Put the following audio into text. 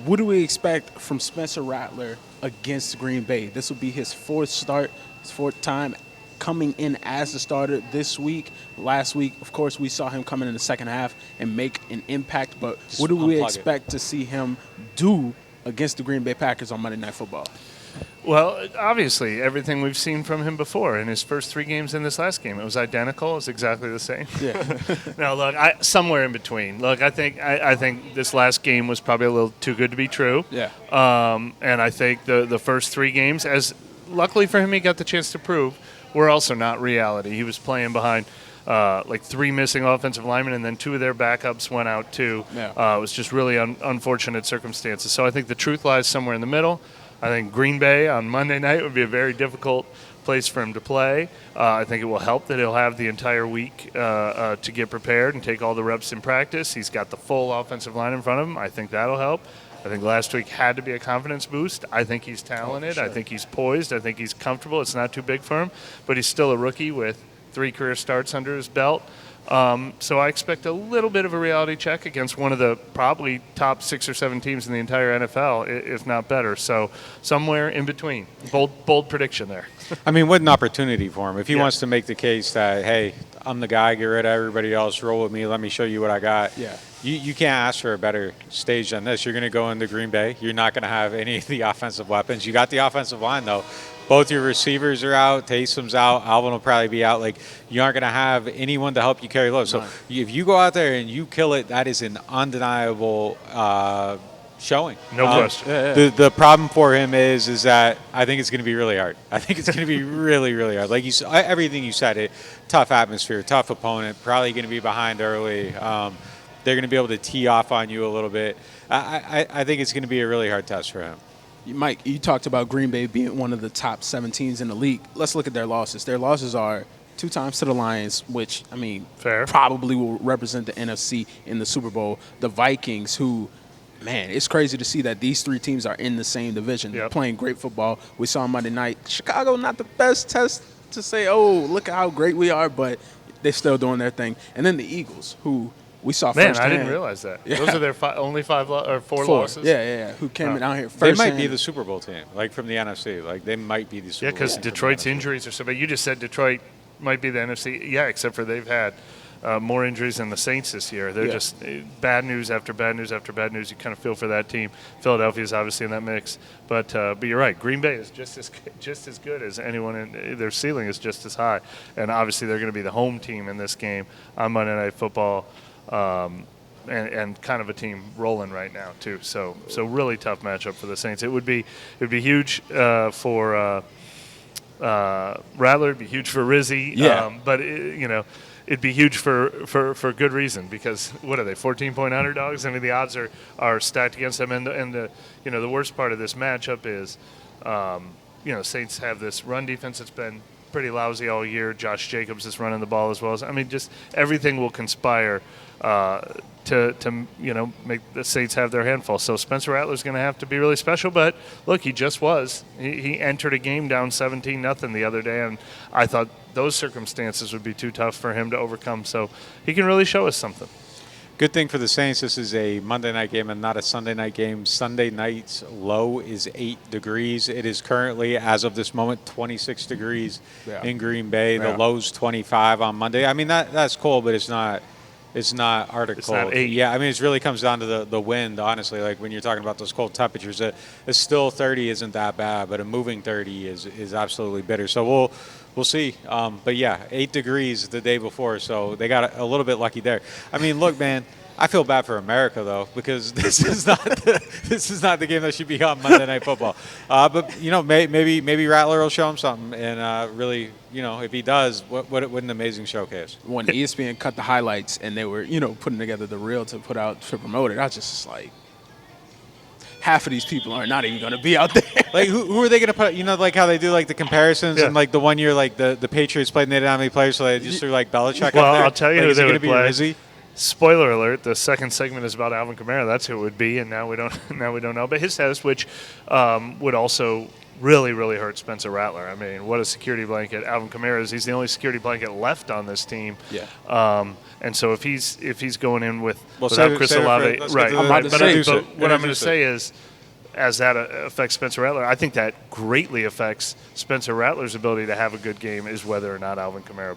What do we expect from Spencer Rattler against Green Bay? This will be his fourth start, his fourth time coming in as the starter this week. Last week, of course, we saw him come in the second half and make an impact. But what do we expect to see him do against the Green Bay Packers on Monday Night Football? Well, obviously, everything we've seen from him before in his first 3 games in this last game, it was identical. It was exactly the same. Yeah. No, look, somewhere in between. Look, I think this last game was probably a little too good to be true. Yeah. And I think the first 3 games, as luckily for him, he got the chance to prove, were also not reality. He was playing behind 3 missing offensive linemen, and then 2 of their backups went out too. Yeah. It was just really unfortunate circumstances. So I think the truth lies somewhere in the middle. I think Green Bay on Monday night would be a very difficult place for him to play. I think it will help that he'll have the entire week to get prepared and take all the reps in practice. He's got the full offensive line in front of him. I think that'll help. I think last week had to be a confidence boost. I think he's talented. Sure. I think he's poised. I think he's comfortable. It's not too big for him, but he's still a rookie with 3 career starts under his belt. So I expect a little bit of a reality check against one of the probably top 6 or 7 teams in the entire NFL, if not better. So somewhere in between. Bold prediction there. I mean, what an opportunity for him. If he wants to make the case that, hey, I'm the guy, get rid of everybody else, roll with me, let me show you what I got. Yeah. You can't ask for a better stage than this. You're going to go into Green Bay. You're not going to have any of the offensive weapons. You got the offensive line, though. Both your receivers are out. Taysom's out. Alvin will probably be out. Like, you aren't going to have anyone to help you carry load. So if you go out there and you kill it, that is an undeniable showing. No question. The problem for him is that I think it's going to be really hard. I think it's going to be really, really hard. Like everything you said, tough atmosphere, tough opponent, probably going to be behind early. They're going to be able to tee off on you a little bit. I think it's going to be a really hard test for him. Mike, you talked about Green Bay being one of the top 7 teams in the league. Let's look at their losses. Their losses are 2 times to the Lions, which, I mean, fair, probably will represent the NFC in the Super Bowl. The Vikings, who, man, it's crazy to see that these 3 teams are in the same division, playing great football. We saw Monday night. Chicago, not the best test to say, oh, look at how great we are, but they're still doing their thing. And then the Eagles, who we saw firsthand. I didn't realize that. Yeah. Those are their only 5 or 4 losses? Yeah. Who came out here first. They might be the Super Bowl team, like from the NFC. Like, they might be the Super Bowl team. Yeah, because Detroit's injuries are so bad. You just said Detroit might be the NFC. Yeah, except for they've had more injuries than the Saints this year. They're just bad news after bad news after bad news. You kind of feel for that team. Philadelphia's obviously in that mix. But you're right. Green Bay is just as good as anyone. In their ceiling is just as high. And obviously they're going to be the home team in this game on Monday Night Football. And kind of a team rolling right now too. So really tough matchup for the Saints. It would be huge for Rattler. It'd be huge for Rizzi. Yeah. But it'd be huge for good reason, because what are they, 14-point underdogs? I mean, the odds are stacked against them. And the worst part of this matchup is Saints have this run defense that's been pretty lousy all year. Josh Jacobs is running the ball as well. Just everything will conspire to make the Saints have their handful. So Spencer Rattler's going to have to be really special. But look, he just was. He entered a game down 17-0 the other day, and I thought those circumstances would be too tough for him to overcome. So he can really show us something. Good thing for the Saints, this is a Monday night game and not a Sunday night game. Sunday night's low is 8 degrees. It is currently, as of this moment, 26 degrees in Green Bay. The low's 25 on Monday. I mean, that's cold, but it's not Arctic cold. Not 8. Yeah, I mean, it really comes down to the wind, honestly. Like, when you're talking about those cold temperatures, a still 30 isn't that bad, but a moving 30 is absolutely bitter. So we'll see. But, yeah, 8 degrees the day before, so they got a little bit lucky there. I mean, look, man, I feel bad for America, though, because this is not the game that should be on Monday Night Football. But, maybe Rattler will show him something, and really, if he does, what an amazing showcase. When ESPN cut the highlights and they were, putting together the reel to put out to promote it, I was just like, half of these people are not even going to be out there. Like, who are they going to put? Like how they do like the comparisons, and like the one year like the Patriots played and they didn't have any players, so they just threw like Belichick. Well, out there. I'll tell you who they would play. Rizzi? Spoiler alert: the second segment is about Alvin Kamara. That's who it would be, and now we don't know. But his test, which would also really, really hurt Spencer Rattler. I mean, what a security blanket Alvin Kamara is. He's the only security blanket left on this team. Yeah. And so if he's going in without save it Chris for- Olave, let's right? get to the- I'm about to But say- what I'm going to say is, as that affects Spencer Rattler, I think that greatly affects Spencer Rattler's ability to have a good game is whether or not Alvin Kamara